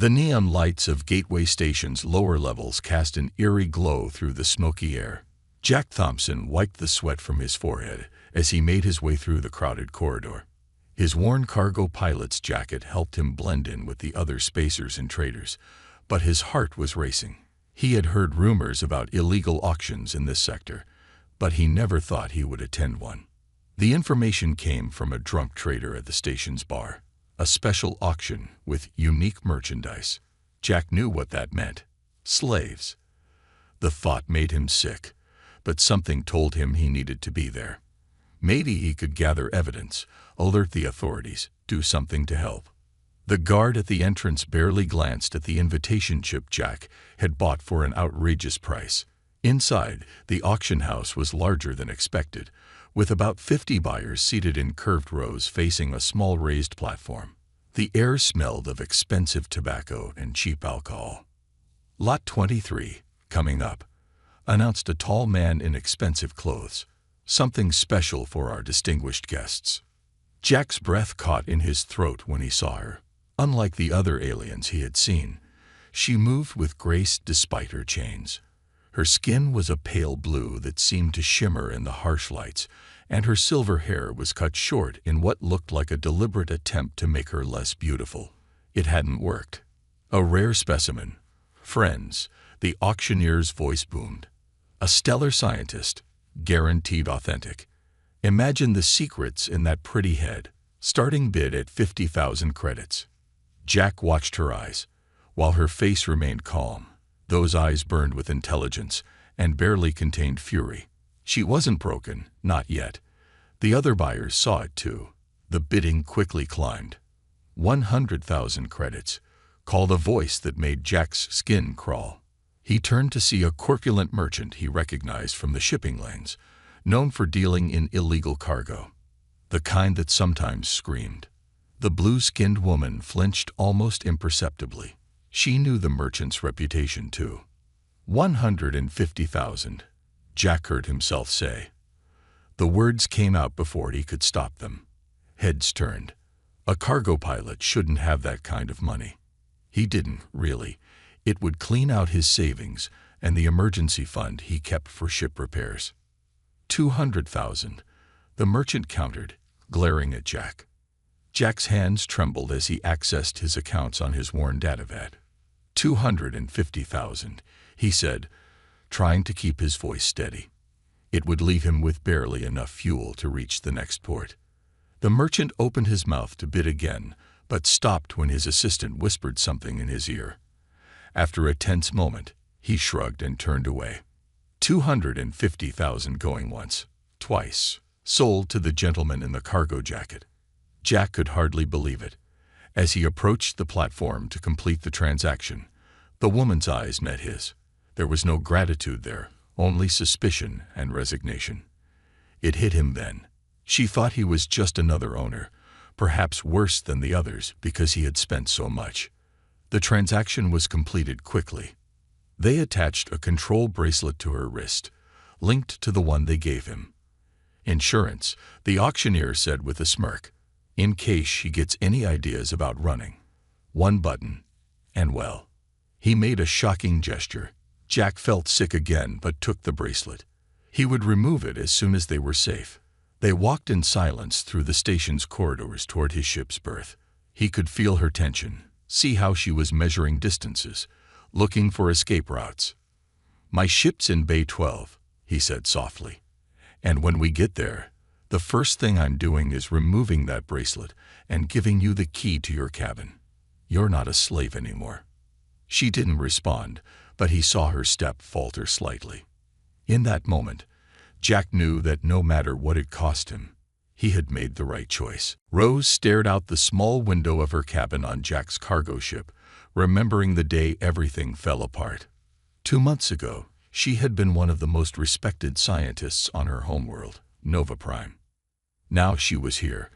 The neon lights of Gateway Station's lower levels cast an eerie glow through the smoky air. Jack Thompson wiped the sweat from his forehead as he made his way through the crowded corridor. His worn cargo pilot's jacket helped him blend in with the other spacers and traders, but his heart was racing. He had heard rumors about illegal auctions in this sector, but he never thought he would attend one. The information came from a drunk trader at the station's bar. A special auction with unique merchandise. Jack knew what that meant. Slaves. The thought made him sick, but something told him he needed to be there. Maybe he could gather evidence, alert the authorities, do something to help. The guard at the entrance barely glanced at the invitation chip Jack had bought for an outrageous price. Inside, the auction house was larger than expected, with about 50 buyers seated in curved rows facing a small raised platform. The air smelled of expensive tobacco and cheap alcohol. "Lot 23, coming up," announced a tall man in expensive clothes. "Something special for our distinguished guests." Jack's breath caught in his throat when he saw her. Unlike the other aliens he had seen, she moved with grace despite her chains. Her skin was a pale blue that seemed to shimmer in the harsh lights, and her silver hair was cut short in what looked like a deliberate attempt to make her less beautiful. It hadn't worked. "A rare specimen. Friends," the auctioneer's voice boomed. "A stellar scientist, guaranteed authentic. Imagine the secrets in that pretty head. Starting bid at 50,000 credits." Jack watched her eyes, while her face remained calm. Those eyes burned with intelligence and barely contained fury. She wasn't broken, not yet. The other buyers saw it too. The bidding quickly climbed. 100,000 credits, called a voice that made Jack's skin crawl. He turned to see a corpulent merchant he recognized from the shipping lanes, known for dealing in illegal cargo. The kind that sometimes screamed. The blue-skinned woman flinched almost imperceptibly. She knew the merchant's reputation too. 150,000, Jack heard himself say. The words came out before he could stop them. Heads turned. A cargo pilot shouldn't have that kind of money. He didn't, really. It would clean out his savings and the emergency fund he kept for ship repairs. 200,000, the merchant countered, glaring at Jack. Jack's hands trembled as he accessed his accounts on his worn datavat. 250,000, he said, trying to keep his voice steady. It would leave him with barely enough fuel to reach the next port. The merchant opened his mouth to bid again, but stopped when his assistant whispered something in his ear. After a tense moment, he shrugged and turned away. 250,000 going once, twice, sold to the gentleman in the cargo jacket. Jack could hardly believe it. As he approached the platform to complete the transaction, the woman's eyes met his. There was no gratitude there, only suspicion and resignation. It hit him then. She thought he was just another owner, perhaps worse than the others because he had spent so much. The transaction was completed quickly. They attached a control bracelet to her wrist, linked to the one they gave him. "Insurance," the auctioneer said with a smirk, "in case she gets any ideas about running. One button, and well." He made a shocking gesture. Jack felt sick again but took the bracelet. He would remove it as soon as they were safe. They walked in silence through the station's corridors toward his ship's berth. He could feel her tension, see how she was measuring distances, looking for escape routes. "My ship's in Bay 12, he said softly. "And when we get there, the first thing I'm doing is removing that bracelet and giving you the key to your cabin. You're not a slave anymore." She didn't respond, but he saw her step falter slightly. In that moment, Jack knew that no matter what it cost him, he had made the right choice. Rose stared out the small window of her cabin on Jack's cargo ship, remembering the day everything fell apart. 2 months ago, she had been one of the most respected scientists on her homeworld, Nova Prime. Now she was here,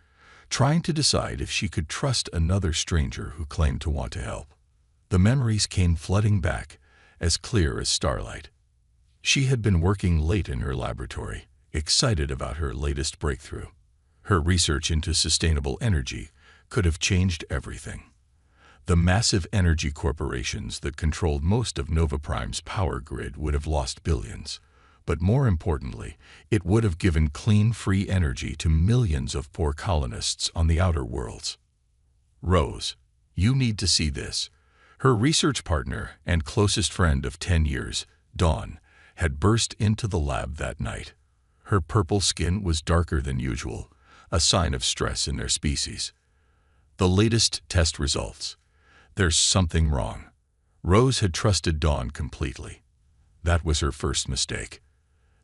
trying to decide if she could trust another stranger who claimed to want to help. The memories came flooding back, as clear as starlight. She had been working late in her laboratory, excited about her latest breakthrough. Her research into sustainable energy could have changed everything. The massive energy corporations that controlled most of Nova Prime's power grid would have lost billions. But more importantly, it would have given clean, free energy to millions of poor colonists on the outer worlds. Rose, you need to see this. Her research partner and closest friend of 10 years, Dawn, had burst into the lab that night. Her purple skin was darker than usual, a sign of stress in their species. The latest test results. There's something wrong. Rose had trusted Dawn completely. That was her first mistake.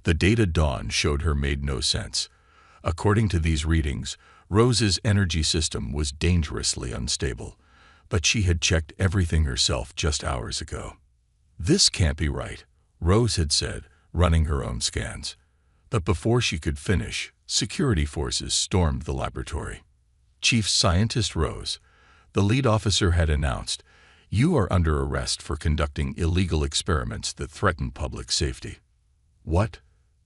The data Dawn showed her made no sense. According to these readings, Rose's energy system was dangerously unstable, but she had checked everything herself just hours ago. This can't be right, Rose had said, running her own scans. But before she could finish, security forces stormed the laboratory. Chief Scientist Rose, the lead officer, had announced, "You are under arrest for conducting illegal experiments that threaten public safety." What?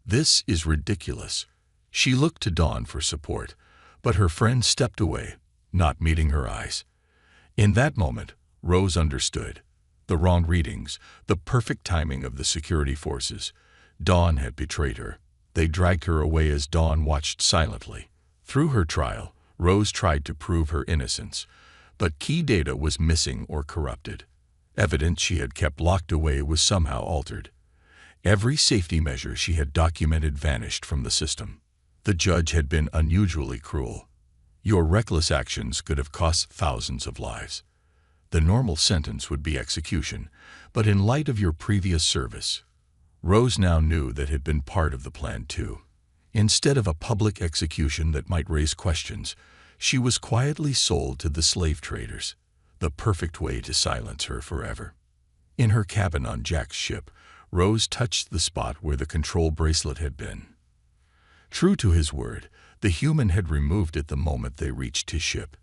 This is ridiculous. She looked to Dawn for support, but her friend stepped away, not meeting her eyes. In that moment, Rose understood. The wrong readings, the perfect timing of the security forces. Dawn had betrayed her. They dragged her away as Dawn watched silently. Through her trial, Rose tried to prove her innocence, but key data was missing or corrupted. Evidence she had kept locked away was somehow altered. Every safety measure she had documented vanished from the system. The judge had been unusually cruel. Your reckless actions could have cost thousands of lives. The normal sentence would be execution, but in light of your previous service, Rose now knew that had been part of the plan too. Instead of a public execution that might raise questions, she was quietly sold to the slave traders, the perfect way to silence her forever. In her cabin on Jack's ship, Rose touched the spot where the control bracelet had been. True to his word, the human had removed it the moment they reached his ship.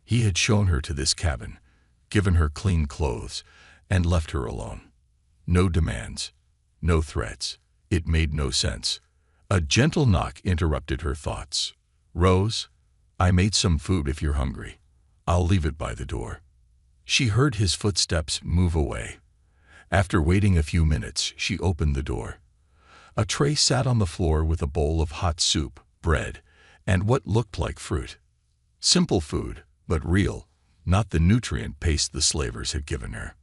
He had shown her to this cabin, given her clean clothes, and left her alone. No demands, no threats. It made no sense. A gentle knock interrupted her thoughts. "Rose, I made some food if you're hungry. I'll leave it by the door." She heard his footsteps move away. After waiting a few minutes, she opened the door. A tray sat on the floor with a bowl of hot soup, bread, and what looked like fruit. Simple food, but real, not the nutrient paste the slavers had given her.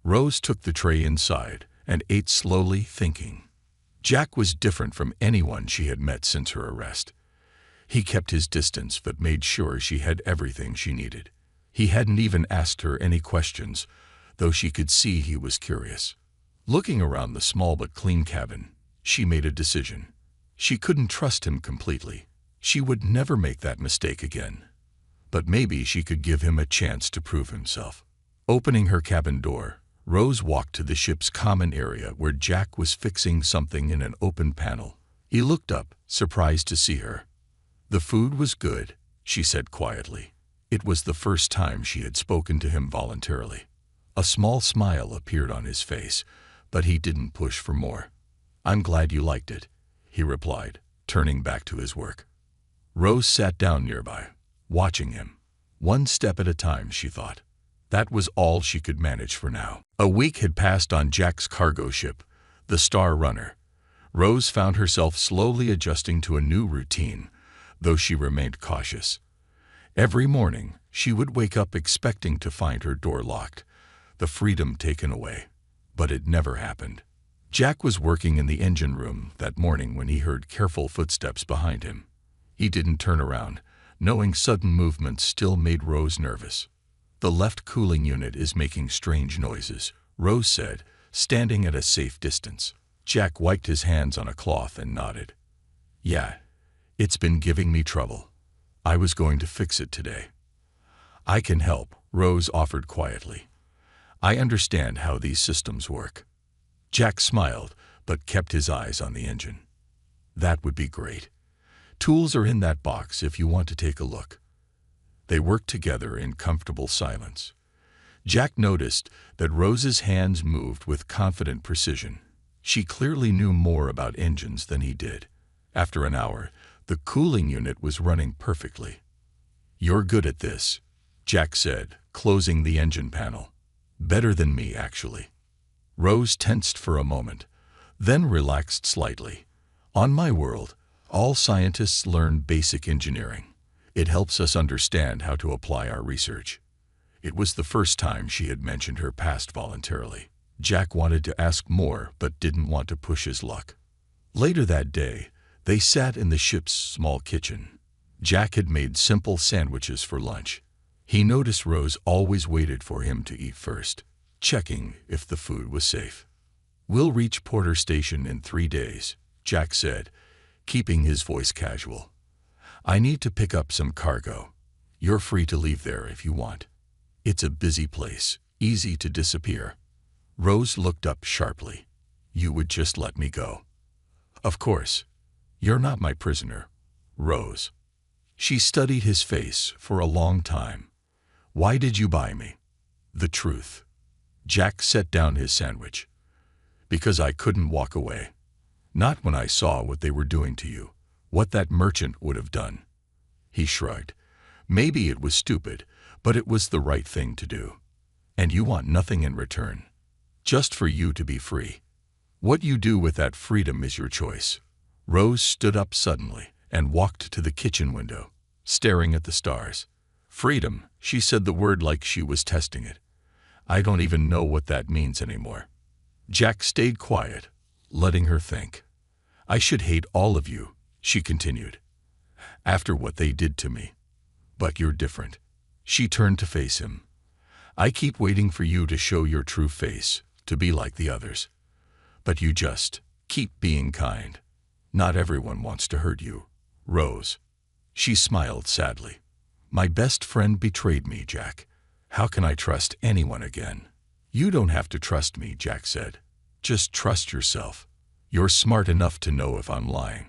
Rose took the tray inside and ate slowly, thinking. Jack was different from anyone she had met since her arrest. He kept his distance but made sure she had everything she needed. He hadn't even asked her any questions, though she could see he was curious. Looking around the small but clean cabin, she made a decision. She couldn't trust him completely. She would never make that mistake again. But maybe she could give him a chance to prove himself. Opening her cabin door, Rose walked to the ship's common area where Jack was fixing something in an open panel. He looked up, surprised to see her. "The food was good," she said quietly. It was the first time she had spoken to him voluntarily. A small smile appeared on his face, but he didn't push for more. "I'm glad you liked it," he replied, turning back to his work. Rose sat down nearby, watching him. One step at a time, she thought. That was all she could manage for now. A week had passed on Jack's cargo ship, the Star Runner. Rose found herself slowly adjusting to a new routine, though she remained cautious. Every morning, she would wake up expecting to find her door locked, the freedom taken away. But it never happened. Jack was working in the engine room that morning when he heard careful footsteps behind him. He didn't turn around, knowing sudden movements still made Rose nervous. "The left cooling unit is making strange noises," Rose said, standing at a safe distance. Jack wiped his hands on a cloth and nodded. "Yeah, it's been giving me trouble. I was going to fix it today." "I can help," Rose offered quietly. "I understand how these systems work." Jack smiled, but kept his eyes on the engine. "That would be great. Tools are in that box if you want to take a look." They worked together in comfortable silence. Jack noticed that Rose's hands moved with confident precision. She clearly knew more about engines than he did. After an hour, the cooling unit was running perfectly. "You're good at this," Jack said, closing the engine panel. Better than me, actually. Rose tensed for a moment, then relaxed slightly. On my world, all scientists learn basic engineering. It helps us understand how to apply our research. It was the first time she had mentioned her past voluntarily. Jack wanted to ask more, but didn't want to push his luck. Later that day, they sat in the ship's small kitchen. Jack had made simple sandwiches for lunch. He noticed Rose always waited for him to eat first, checking if the food was safe. "We'll reach Porter Station in 3 days," Jack said, keeping his voice casual. "I need to pick up some cargo. You're free to leave there if you want. It's a busy place, easy to disappear." Rose looked up sharply. "You would just let me go?" "Of course. You're not my prisoner, Rose." She studied his face for a long time. "Why did you buy me?" "The truth." Jack set down his sandwich. "Because I couldn't walk away. Not when I saw what they were doing to you, what that merchant would have done." He shrugged. "Maybe it was stupid, but it was the right thing to do. And you want nothing in return. Just for you to be free. What you do with that freedom is your choice." Rose stood up suddenly and walked to the kitchen window, staring at the stars. "Freedom," she said the word like she was testing it. "I don't even know what that means anymore." Jack stayed quiet, letting her think. "I should hate all of you," she continued, "after what they did to me. But you're different." She turned to face him. "I keep waiting for you to show your true face, to be like the others. But you just keep being kind. Not everyone wants to hurt you, Rose." She smiled sadly. "My best friend betrayed me, Jack. How can I trust anyone again?" "You don't have to trust me," Jack said. "Just trust yourself. You're smart enough to know if I'm lying."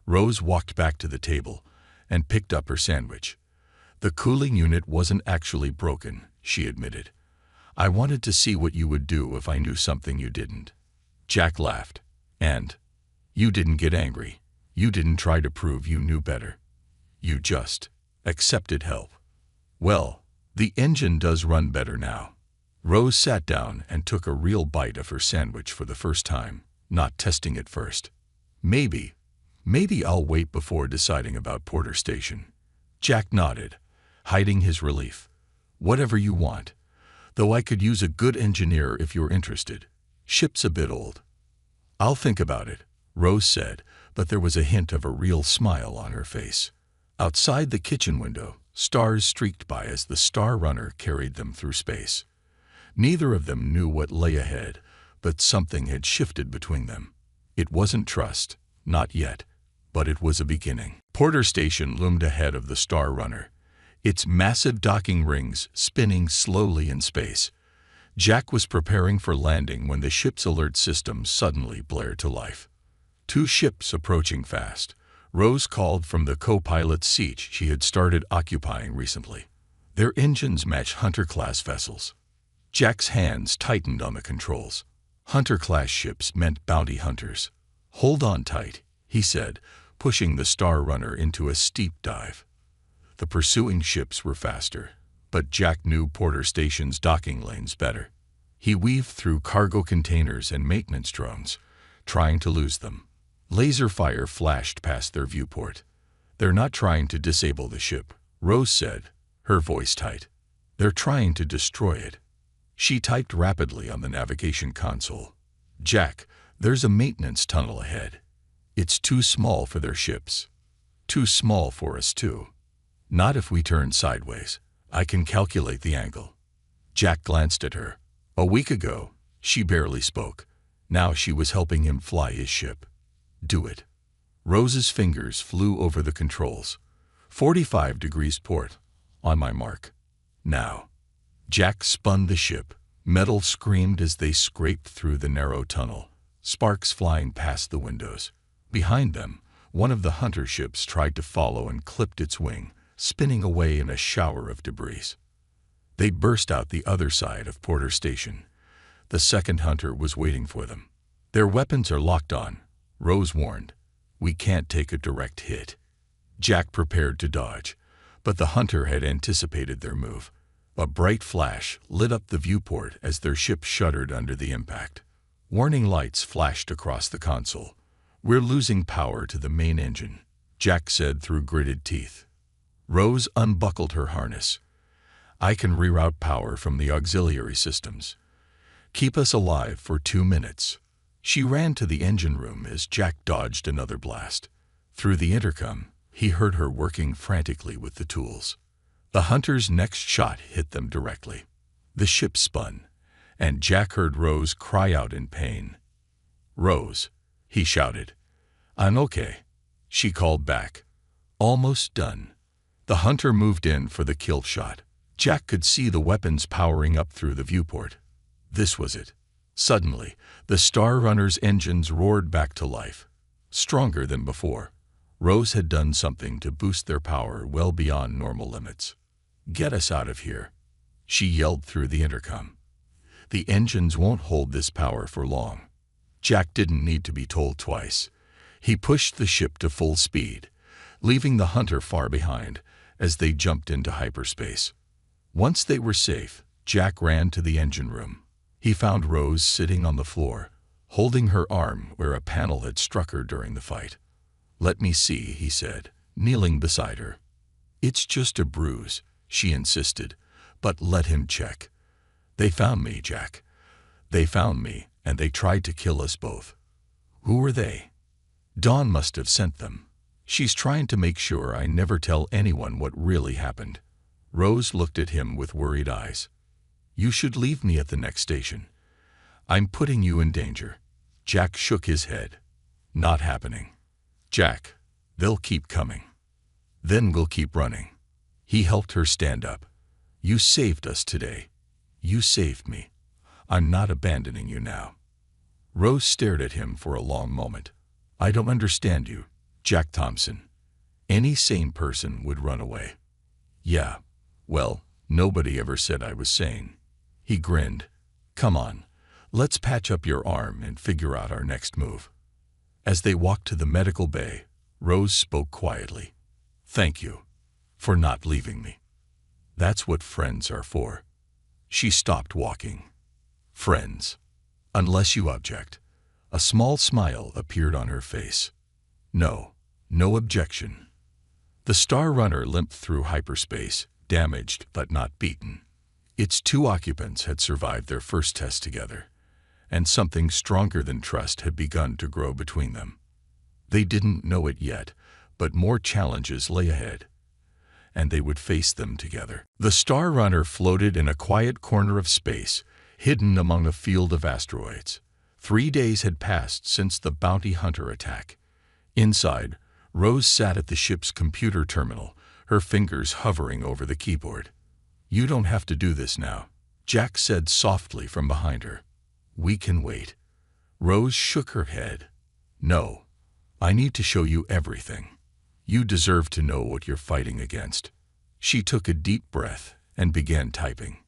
Rose walked back to the table and picked up her sandwich. "The cooling unit wasn't actually broken," she admitted. "I wanted to see what you would do if I knew something you didn't." Jack laughed. "And you didn't get angry. You didn't try to prove you knew better. You just accepted help." "Well, the engine does run better now." Rose sat down and took a real bite of her sandwich for the first time, not testing it first. Maybe I'll wait before deciding about Porter Station." Jack nodded, hiding his relief. "Whatever you want. Though I could use a good engineer if you're interested. Ship's a bit old." "I'll think about it," Rose said, but there was a hint of a real smile on her face. Outside the kitchen window, stars streaked by as the Star Runner carried them through space. Neither of them knew what lay ahead, but something had shifted between them. It wasn't trust, not yet, but it was a beginning. Porter Station loomed ahead of the Star Runner, its massive docking rings spinning slowly in space. Jack was preparing for landing when the ship's alert system suddenly blared to life. 2 ships approaching fast. Rose called from the co-pilot's seat she had started occupying recently. Their engines matched Hunter-class vessels. Jack's hands tightened on the controls. Hunter-class ships meant bounty hunters. "Hold on tight," he said, pushing the Star Runner into a steep dive. The pursuing ships were faster, but Jack knew Porter Station's docking lanes better. He weaved through cargo containers and maintenance drones, trying to lose them. Laser fire flashed past their viewport. "They're not trying to disable the ship," Rose said, her voice tight. "They're trying to destroy it." She typed rapidly on the navigation console. "Jack, there's a maintenance tunnel ahead. It's too small for their ships. Too small for us too. Not if we turn sideways. I can calculate the angle." Jack glanced at her. A week ago, she barely spoke. Now she was helping him fly his ship. "Do it." Rose's fingers flew over the controls. 45 degrees port. On my mark. Now. Jack spun the ship. Metal screamed as they scraped through the narrow tunnel, sparks flying past the windows. Behind them, one of the hunter ships tried to follow and clipped its wing, spinning away in a shower of debris. They burst out the other side of Porter Station. The second hunter was waiting for them. "Their weapons are locked on," Rose warned. "We can't take a direct hit." Jack prepared to dodge, but the hunter had anticipated their move. A bright flash lit up the viewport as their ship shuddered under the impact. Warning lights flashed across the console. "We're losing power to the main engine," Jack said through gritted teeth. Rose unbuckled her harness. "I can reroute power from the auxiliary systems. Keep us alive for 2 minutes." She ran to the engine room as Jack dodged another blast. Through the intercom, he heard her working frantically with the tools. The hunter's next shot hit them directly. The ship spun, and Jack heard Rose cry out in pain. "Rose," he shouted. "I'm okay," she called back. "Almost done." The hunter moved in for the kill shot. Jack could see the weapons powering up through the viewport. This was it. Suddenly, the Star Runner's engines roared back to life, stronger than before. Rose had done something to boost their power well beyond normal limits. "Get us out of here," she yelled through the intercom. "The engines won't hold this power for long." Jack didn't need to be told twice. He pushed the ship to full speed, leaving the hunter far behind as they jumped into hyperspace. Once they were safe, Jack ran to the engine room. He found Rose sitting on the floor, holding her arm where a panel had struck her during the fight. "Let me see," he said, kneeling beside her. "It's just a bruise," she insisted, "but let him check. They found me, Jack. They found me, and they tried to kill us both." "Who were they?" "Dawn must have sent them. She's trying to make sure I never tell anyone what really happened." Rose looked at him with worried eyes. "You should leave me at the next station. I'm putting you in danger." Jack shook his head. "Not happening. Jack, they'll keep coming. Then we'll keep running." He helped her stand up. "You saved us today. You saved me. I'm not abandoning you now." Rose stared at him for a long moment. "I don't understand you, Jack Thompson. Any sane person would run away." "Yeah, well, nobody ever said I was sane." He grinned. "Come on, let's patch up your arm and figure out our next move." As they walked to the medical bay, Rose spoke quietly. "Thank you for not leaving me. That's what friends are for." She stopped walking. "Friends, unless you object." A small smile appeared on her face. "No, no objection." The Star Runner limped through hyperspace, damaged but not beaten. Its 2 occupants had survived their first test together, and something stronger than trust had begun to grow between them. They didn't know it yet, but more challenges lay ahead, and they would face them together. The Star Runner floated in a quiet corner of space, hidden among a field of asteroids. 3 days had passed since the bounty hunter attack. Inside, Rose sat at the ship's computer terminal, her fingers hovering over the keyboard. "You don't have to do this now," Jack said softly from behind her. "We can wait." Rose shook her head. "No, I need to show you everything. You deserve to know what you're fighting against." She took a deep breath and began typing.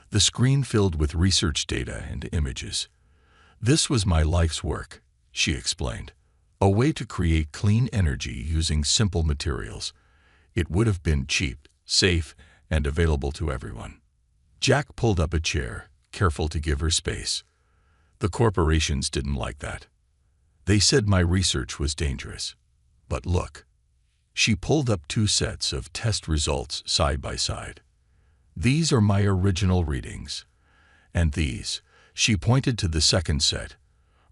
The screen filled with research data and images. "This was my life's work," she explained. "A way to create clean energy using simple materials. It would have been cheap, safe, and available to everyone." Jack pulled up a chair, careful to give her space. "The corporations didn't like that. They said my research was dangerous. But look." She pulled up 2 sets of test results side by side. "These are my original readings. And these," she pointed to the second set,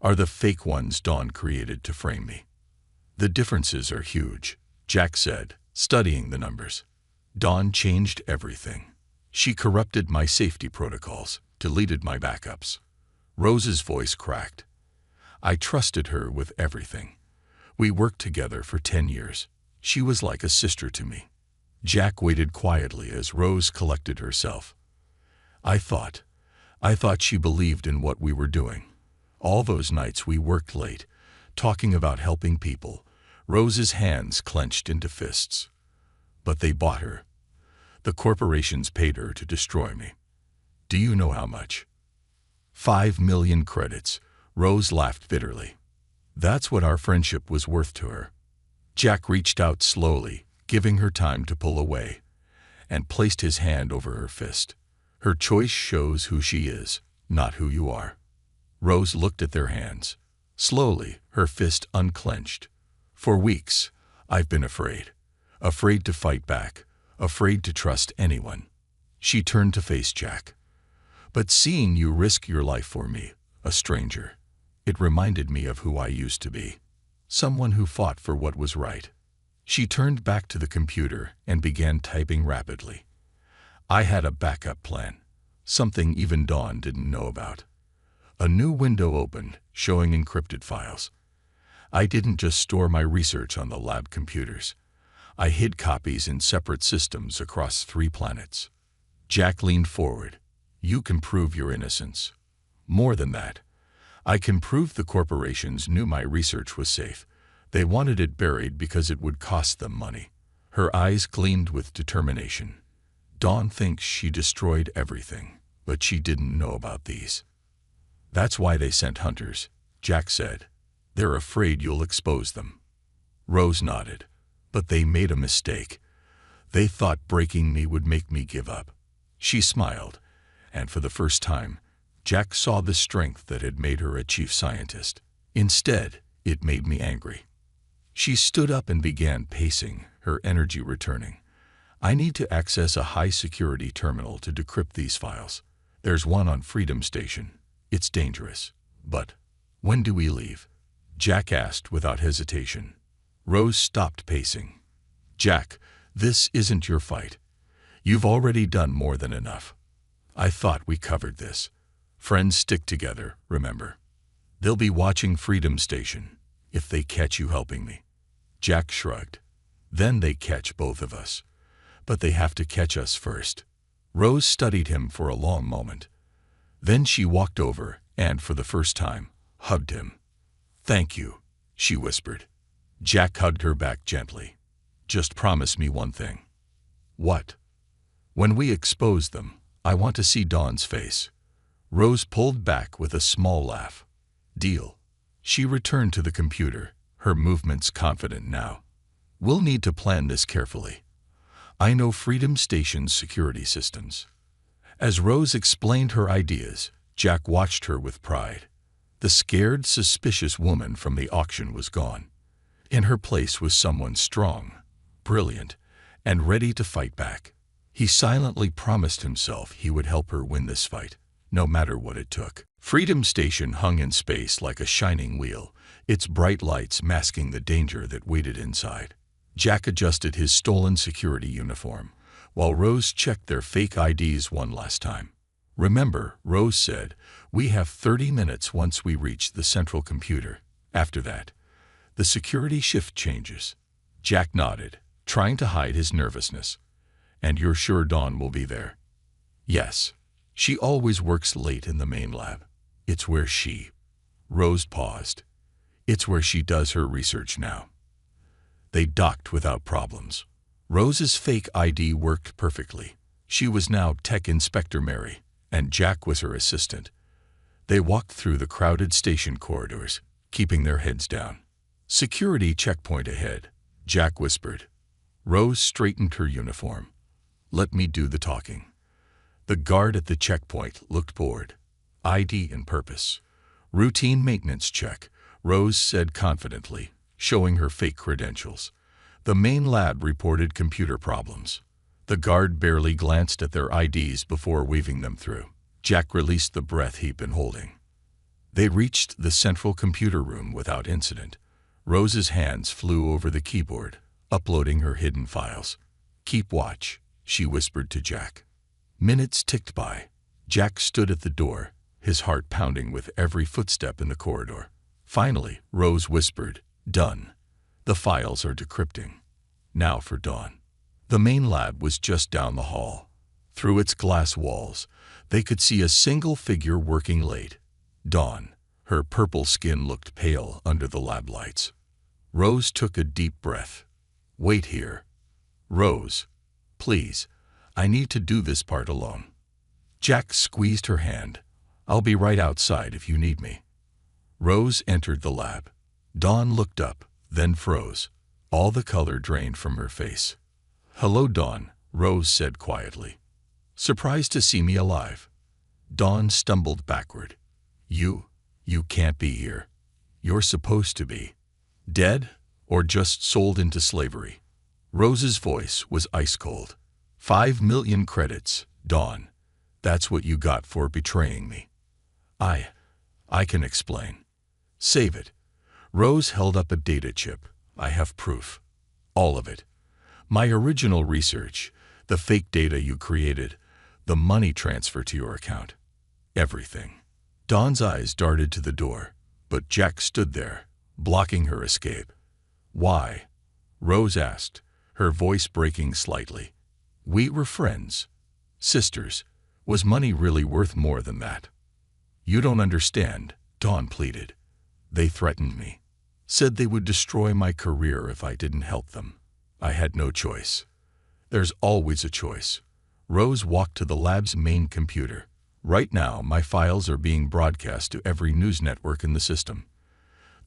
"are the fake ones Dawn created to frame me." "The differences are huge," Jack said, studying the numbers. "Dawn changed everything. She corrupted my safety protocols, deleted my backups." Rose's voice cracked. "I trusted her with everything. We worked together for 10 years. She was like a sister to me." Jack waited quietly as Rose collected herself. I thought she believed in what we were doing. All those nights we worked late, talking about helping people." Rose's hands clenched into fists. "But they bought her. The corporations paid her to destroy me. Do you know how much?" 5 million credits. Rose laughed bitterly. "That's what our friendship was worth to her." Jack reached out slowly, giving her time to pull away. and placed his hand over her fist. Her choice shows who she is, not who you are. Rose looked at their hands. Slowly, her fist unclenched. For weeks, I've been afraid. Afraid to fight back. Afraid to trust anyone. She turned to face Jack. But seeing you risk your life for me, a stranger, it reminded me of who I used to be. Someone who fought for what was right. She turned back to the computer and began typing rapidly. I had a backup plan. Something even Dawn didn't know about. A new window opened, showing encrypted files. I didn't just store my research on the lab computers. I hid copies in separate systems across 3 planets. Jack leaned forward. You can prove your innocence. More than that, I can prove the corporations knew my research was safe. They wanted it buried because it would cost them money. Her eyes gleamed with determination. Dawn thinks she destroyed everything, but she didn't know about these. That's why they sent hunters, Jack said. They're afraid you'll expose them. Rose nodded. But they made a mistake. They thought breaking me would make me give up. She smiled, and for the first time, Jack saw the strength that had made her a chief scientist. Instead, it made me angry. She stood up and began pacing, her energy returning. I need to access a high-security terminal to decrypt these files. There's one on Freedom Station. It's dangerous. But when do we leave? Jack asked without hesitation. Rose stopped pacing. Jack, this isn't your fight. You've already done more than enough. I thought we covered this. Friends stick together, remember. They'll be watching Freedom Station if they catch you helping me. Jack shrugged. Then they catch both of us. But they have to catch us first. Rose studied him for a long moment. Then she walked over and, for the first time, hugged him. Thank you, she whispered. Jack hugged her back gently. Just promise me one thing. What? When we expose them, I want to see Dawn's face. Rose pulled back with a small laugh. Deal. She returned to the computer, her movements confident now. We'll need to plan this carefully. I know Freedom Station's security systems. As Rose explained her ideas, Jack watched her with pride. The scared, suspicious woman from the auction was gone. In her place was someone strong, brilliant, and ready to fight back. He silently promised himself he would help her win this fight, no matter what it took. Freedom Station hung in space like a shining wheel, its bright lights masking the danger that waited inside. Jack adjusted his stolen security uniform, while Rose checked their fake IDs one last time. Remember, Rose said, we have 30 minutes once we reach the central computer. After that, the security shift changes. Jack nodded, trying to hide his nervousness. And you're sure Dawn will be there? Yes. She always works late in the main lab. It's where she... Rose paused. It's where she does her research now. They docked without problems. Rose's fake ID worked perfectly. She was now Tech Inspector Mary, and Jack was her assistant. They walked through the crowded station corridors, keeping their heads down. Security checkpoint ahead, Jack whispered. Rose straightened her uniform. Let me do the talking. The guard at the checkpoint looked bored. ID and purpose. Routine maintenance check, Rose said confidently, showing her fake credentials. The main lab reported computer problems. The guard barely glanced at their IDs before waving them through. Jack released the breath he'd been holding. They reached the central computer room without incident. Rose's hands flew over the keyboard, uploading her hidden files. Keep watch, she whispered to Jack. Minutes ticked by. Jack stood at the door, his heart pounding with every footstep in the corridor. Finally, Rose whispered, Done. The files are decrypting. Now for Dawn. The main lab was just down the hall. Through its glass walls, they could see a single figure working late. Dawn. Her purple skin looked pale under the lab lights. Rose took a deep breath. Wait here. Rose, please, I need to do this part alone. Jack squeezed her hand. I'll be right outside if you need me. Rose entered the lab. Dawn looked up, then froze. All the color drained from her face. Hello, Dawn, Rose said quietly. Surprised to see me alive? Dawn stumbled backward. You can't be here. You're supposed to be dead or just sold into slavery. Rose's voice was ice cold. 5 million credits, Dawn. That's what you got for betraying me. I can explain. Save it. Rose held up a data chip. I have proof. All of it. My original research, the fake data you created, the money transfer to your account. Everything. Dawn's eyes darted to the door, but Jack stood there, blocking her escape. Why? Rose asked, her voice breaking slightly. We were friends. Sisters. Was money really worth more than that? You don't understand, Dawn pleaded. They threatened me. Said they would destroy my career if I didn't help them. I had no choice. There's always a choice. Rose walked to the lab's main computer. Right now, my files are being broadcast to every news network in the system.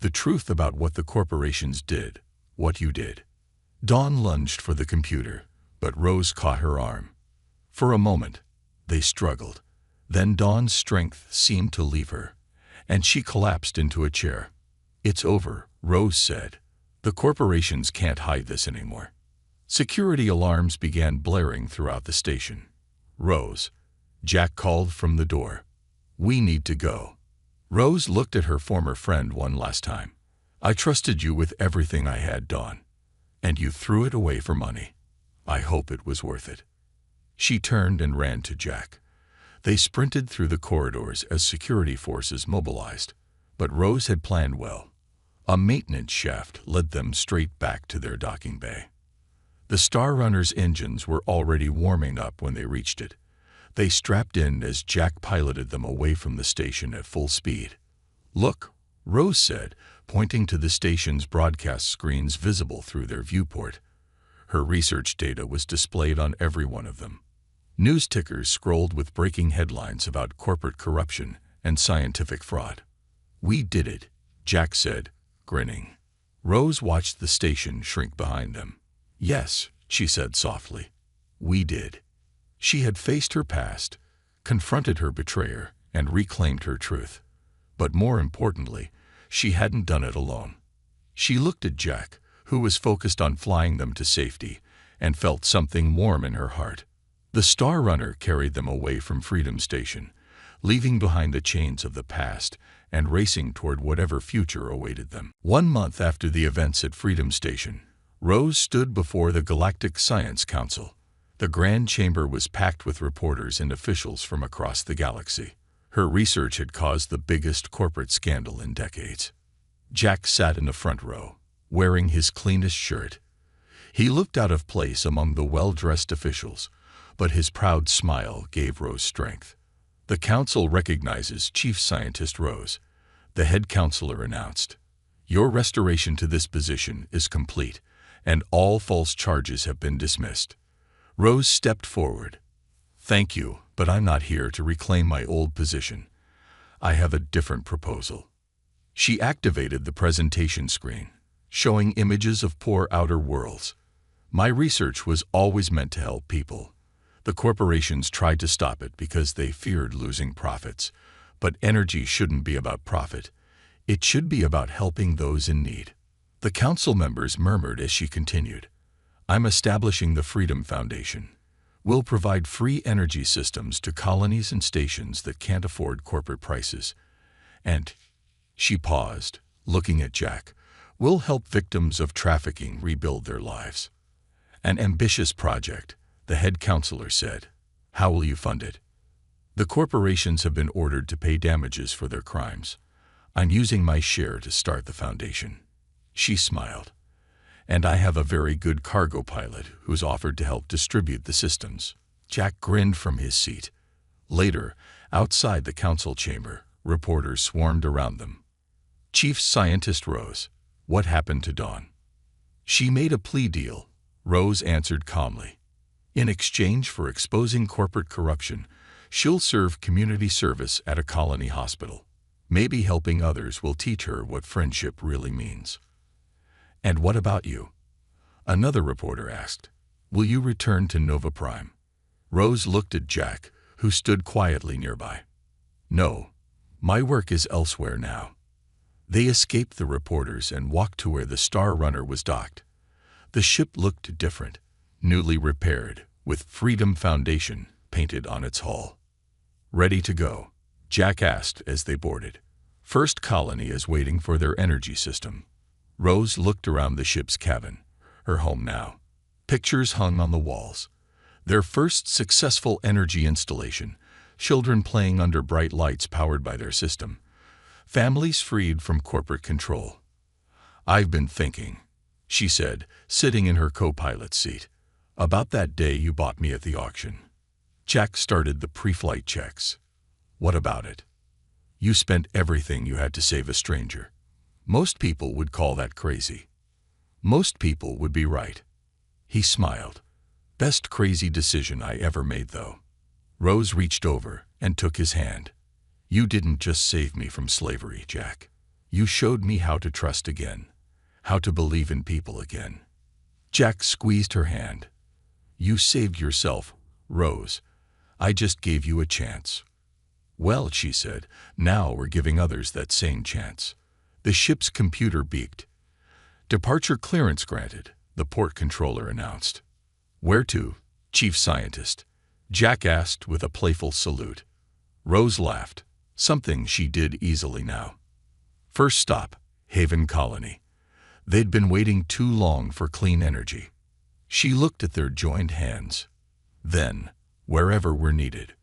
The truth about what the corporations did, what you did. Dawn lunged for the computer, but Rose caught her arm. For a moment, they struggled. Then Dawn's strength seemed to leave her, and she collapsed into a chair. It's over, Rose said. The corporations can't hide this anymore. Security alarms began blaring throughout the station. Rose. Jack called from the door. We need to go. Rose looked at her former friend one last time. I trusted you with everything I had, Dawn. And you threw it away for money. I hope it was worth it. She turned and ran to Jack. They sprinted through the corridors as security forces mobilized. But Rose had planned well. A maintenance shaft led them straight back to their docking bay. The Star Runner's engines were already warming up when they reached it. They strapped in as Jack piloted them away from the station at full speed. Look, Rose said, pointing to the station's broadcast screens visible through their viewport. Her research data was displayed on every one of them. News tickers scrolled with breaking headlines about corporate corruption and scientific fraud. We did it, Jack said, grinning. Rose watched the station shrink behind them. Yes, she said softly. We did. She had faced her past, confronted her betrayer, and reclaimed her truth. But more importantly, she hadn't done it alone. She looked at Jack, who was focused on flying them to safety, and felt something warm in her heart. The Star Runner carried them away from Freedom Station, leaving behind the chains of the past and racing toward whatever future awaited them. 1 month after the events at Freedom Station, Rose stood before the Galactic Science Council. The Grand Chamber was packed with reporters and officials from across the galaxy. Her research had caused the biggest corporate scandal in decades. Jack sat in the front row, wearing his cleanest shirt. He looked out of place among the well-dressed officials, but his proud smile gave Rose strength. The council recognizes Chief Scientist Rose, the head counselor announced. Your restoration to this position is complete, and all false charges have been dismissed. Rose stepped forward. Thank you, but I'm not here to reclaim my old position. I have a different proposal. She activated the presentation screen, showing images of poor outer worlds. My research was always meant to help people. The corporations tried to stop it because they feared losing profits. But energy shouldn't be about profit. It should be about helping those in need. The council members murmured as she continued. I'm establishing the Freedom Foundation. We'll provide free energy systems to colonies and stations that can't afford corporate prices. And she paused, looking at Jack. We'll help victims of trafficking rebuild their lives. An ambitious project, the head counselor said. How will you fund it? The corporations have been ordered to pay damages for their crimes. I'm using my share to start the foundation. She smiled. And I have a very good cargo pilot who's offered to help distribute the systems. Jack grinned from his seat. Later, outside the council chamber, reporters swarmed around them. Chief Scientist Rose, what happened to Dawn? She made a plea deal, Rose answered calmly. In exchange for exposing corporate corruption, she'll serve community service at a colony hospital. Maybe helping others will teach her what friendship really means. And what about you? Another reporter asked. Will you return to Nova Prime? Rose looked at Jack, who stood quietly nearby. No, my work is elsewhere now. They escaped the reporters and walked to where the Star Runner was docked. The ship looked different, newly repaired, with Freedom Foundation painted on its hull. Ready to go? Jack asked as they boarded. First colony is waiting for their energy system. Rose looked around the ship's cabin, her home now. Pictures hung on the walls. Their first successful energy installation, children playing under bright lights powered by their system. Families freed from corporate control. I've been thinking, she said, sitting in her co-pilot's seat, about that day you bought me at the auction. Jack started the pre-flight checks. What about it? You spent everything you had to save a stranger. Most people would call that crazy. Most people would be right. He smiled. Best crazy decision I ever made, though. Rose reached over and took his hand. You didn't just save me from slavery, Jack. You showed me how to trust again, how to believe in people again. Jack squeezed her hand. You saved yourself, Rose. I just gave you a chance. Well, she said, now we're giving others that same chance. The ship's computer beeped. Departure clearance granted, the port controller announced. Where to, Chief Scientist? Jack asked with a playful salute. Rose laughed, something she did easily now. First stop, Haven Colony. They'd been waiting too long for clean energy. She looked at their joined hands. Then, wherever we're needed.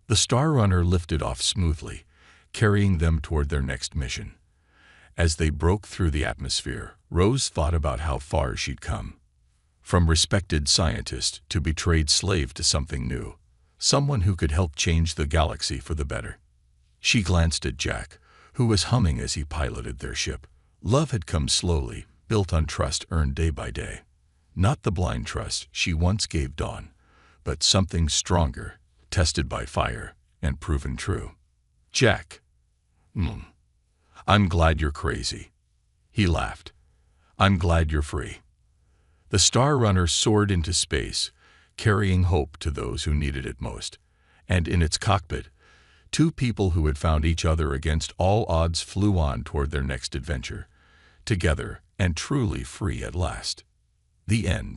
The Star Runner lifted off smoothly, carrying them toward their next mission. As they broke through the atmosphere, Rose thought about how far she'd come. From respected scientist to betrayed slave to something new, someone who could help change the galaxy for the better. She glanced at Jack, who was humming as he piloted their ship. Love had come slowly, built on trust earned day by day. Not the blind trust she once gave Dawn, but something stronger, tested by fire and proven true. Jack. I'm glad you're crazy. He laughed. I'm glad you're free. The Star Runner soared into space, carrying hope to those who needed it most. And in its cockpit, two people who had found each other against all odds flew on toward their next adventure, together and truly free at last. The end.